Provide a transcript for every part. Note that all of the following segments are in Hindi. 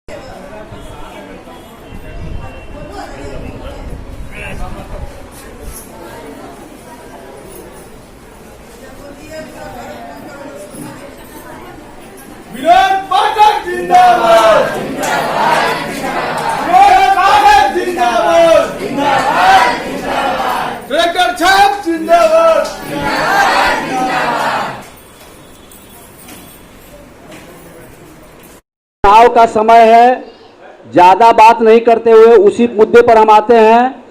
विनोद पाठक जिंदाबाद, विनोद पाठक जिंदाबाद, ट्रैक्टर छाप जिंदाबाद। चुनाव का समय है, ज्यादा बात नहीं करते हुए उसी मुद्दे पर हम आते हैं।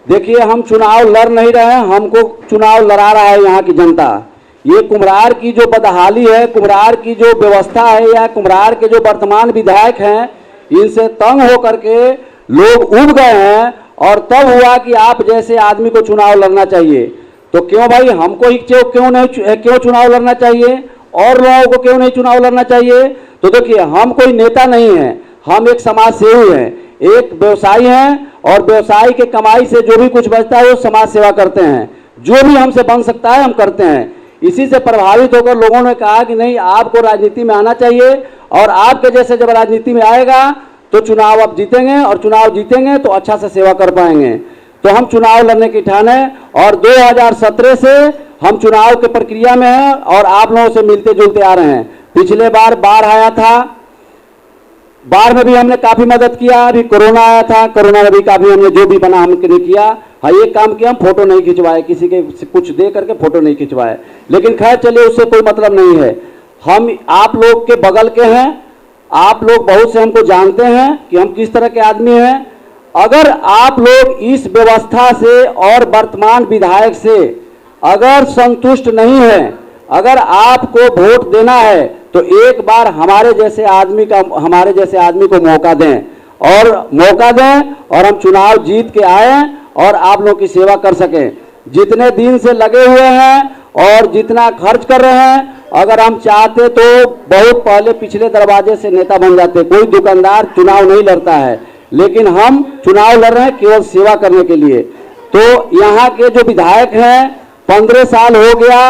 देखिए, हम चुनाव लड़ नहीं रहे हैं, हमको चुनाव लड़ा रहा है यहाँ की जनता। ये कुम्हरार की जो बदहाली है, कुम्हरार की जो व्यवस्था है, या कुम्हरार के जो वर्तमान विधायक हैं, इनसे तंग होकर के लोग उब गए हैं और तब हुआ कि आप जैसे आदमी को चुनाव लड़ना चाहिए। तो क्यों भाई, हमको ही क्यों चुनाव लड़ना चाहिए और लोगों को क्यों नहीं चुनाव लड़ना चाहिए? तो देखिए, हम कोई नेता नहीं है, हम एक समाज सेवी हैं, एक व्यवसायी हैं और व्यवसाय के कमाई से जो भी कुछ बचता है वो समाज सेवा करते हैं। जो भी हमसे बन सकता है हम करते हैं। इसी से प्रभावित होकर लोगों ने कहा कि नहीं, आपको राजनीति में आना चाहिए और आपके जैसे जब राजनीति में आएगा तो चुनाव आप जीतेंगे और चुनाव जीतेंगे तो अच्छा से सेवा कर पाएंगे। तो हम चुनाव लड़ने की ठान है और 2017 से हम चुनाव के प्रक्रिया में हैं और आप लोगों से मिलते जुलते आ रहे हैं। पिछले बार बाढ़ आया था, बाढ़ में भी हमने काफी मदद किया। अभी कोरोना आया था, कोरोना में भी काफी हमने जो भी बना हमने किया। हाँ, एक काम किया, हम फोटो नहीं खिंचवाए, किसी के कुछ दे करके फोटो नहीं खिंचवाए, लेकिन खैर चलिए, उससे कोई मतलब नहीं है। हम आप लोग के बगल के हैं, आप लोग बहुत से हमको जानते हैं कि हम किस तरह के आदमी हैं। अगर आप लोग इस व्यवस्था से और वर्तमान विधायक से अगर संतुष्ट नहीं है, अगर आपको वोट देना है तो एक बार हमारे जैसे आदमी को मौका दें और हम चुनाव जीत के आए और आप लोगों की सेवा कर सकें। जितने दिन से लगे हुए हैं और जितना खर्च कर रहे हैं, अगर हम चाहते तो बहुत पहले पिछले दरवाजे से नेता बन जाते। कोई दुकानदार चुनाव नहीं लड़ता है, लेकिन हम चुनाव लड़ रहे हैं केवल सेवा करने के लिए। तो यहाँ के जो विधायक हैं, 15 साल हो गया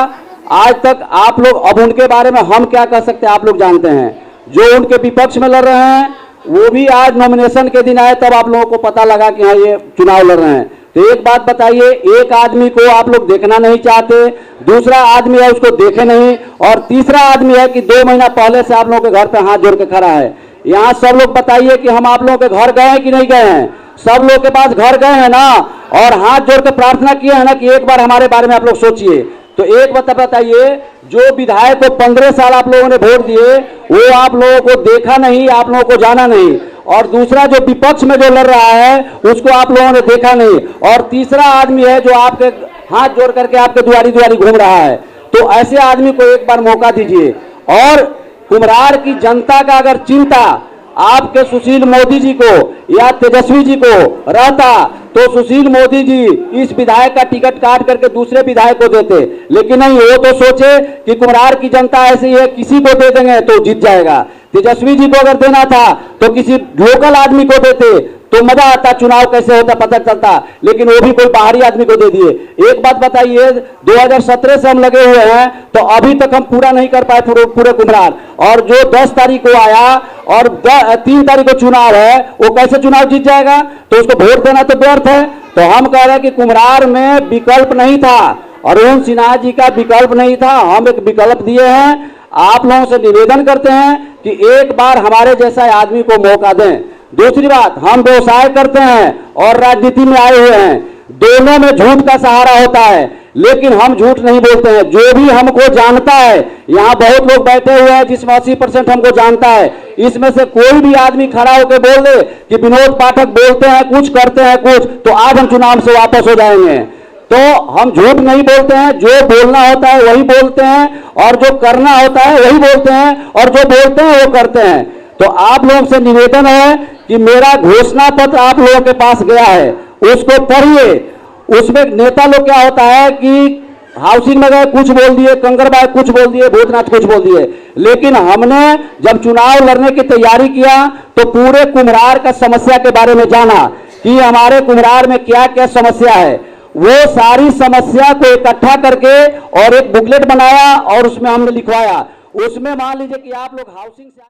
आज तक, आप लोग, अब उनके बारे में हम क्या कह सकते हैं आप लोग जानते हैं। जो उनके विपक्ष में लड़ रहे हैं वो भी आज नॉमिनेशन के दिन आए तब आप लोगों को पता लगा कि हाँ ये चुनाव लड़ रहे हैं। तो एक बात बताइए, एक आदमी को आप लोग देखना नहीं चाहते, दूसरा आदमी है उसको देखे नहीं, और तीसरा आदमी है कि 2 महीना पहले से आप लोगों के घर पे हाथ जोड़ के खड़ा है। यहाँ सब लोग बताइए कि हम आप लोगों के घर गए हैं कि नहीं गए हैं? सब लोग के पास घर गए हैं ना, और हाथ जोड़ के प्रार्थना किए हैं ना कि एक बार हमारे बारे में आप लोग सोचिए। तो एक बात बताइए, जो विधायक को 15 साल आप लोगों ने वोट दिए वो आप लोगों को देखा नहीं, आप लोगों को जाना नहीं, और दूसरा जो विपक्ष में जो लड़ रहा है उसको आप लोगों ने देखा नहीं, और तीसरा आदमी है जो आपके हाथ जोड़ करके आपके दुआरी दुआरी घूम रहा है। तो ऐसे आदमी को एक बार मौका दीजिए। और कुम्हरार की जनता का अगर चिंता आपके सुशील मोदी जी को या तेजस्वी जी को रहता तो सुशील मोदी जी इस विधायक का टिकट काट करके दूसरे विधायक को देते, लेकिन नहीं, वो तो सोचे कि कुम्हरार की जनता ऐसी है, किसी को दे देंगे तो जीत जाएगा। तेजस्वी जी को अगर देना था तो किसी लोकल आदमी को देते तो मजा आता, चुनाव कैसे होता पता चलता, लेकिन वो भी कोई बाहरी आदमी को दे दिए। एक बात बताइए, 2017 से हम लगे हुए हैं तो अभी तक हम पूरा नहीं कर पाए पूरे कुम्हरार, और जो 10 तारीख को आया और 3 तारीख को चुनाव है, वो कैसे चुनाव जीत जाएगा? तो उसको वोट देना तो व्यर्थ है। तो हम कह रहे हैं कि कुम्हरार में विकल्प नहीं था, अरुण सिन्हा जी का विकल्प नहीं था, हम एक विकल्प दिए हैं। आप लोगों से निवेदन करते हैं कि एक बार हमारे जैसा आदमी को मौका दें। दूसरी बात, हम व्यवसाय करते हैं और राजनीति में आए हुए हैं, दोनों में झूठ का सहारा होता है, लेकिन हम झूठ नहीं बोलते हैं। जो भी हमको जानता है, यहाँ बहुत लोग बैठे हुए हैं जिसमें 80% हमको जानता है, इसमें से कोई भी आदमी खड़ा होकर बोल दे कि विनोद पाठक बोलते हैं कुछ, करते हैं कुछ, तो आज हम चुनाव से वापस हो जाएंगे। तो हम झूठ नहीं बोलते हैं, जो बोलना होता है वही बोलते हैं, और जो करना होता है वही बोलते हैं, और जो बोलते हैं वो करते हैं। तो आप लोगों से निवेदन है कि मेरा घोषणा पत्र आप लोगों के पास गया है, उसको पढ़िए। उसमें नेता लोग क्या होता है कि हाउसिंग में गए कुछ बोल दिए, कंगरबाग कुछ बोल दिए, भूतनाथ कुछ बोल दिए, लेकिन हमने जब चुनाव लड़ने की तैयारी किया तो पूरे कुम्हरार का समस्या के बारे में जाना कि हमारे कुम्हरार में क्या क्या समस्या है। वो सारी समस्या को इकट्ठा करके और एक बुकलेट बनाया और उसमें हमने लिखवाया। उसमें मान लीजिए कि आप लोग हाउसिंग से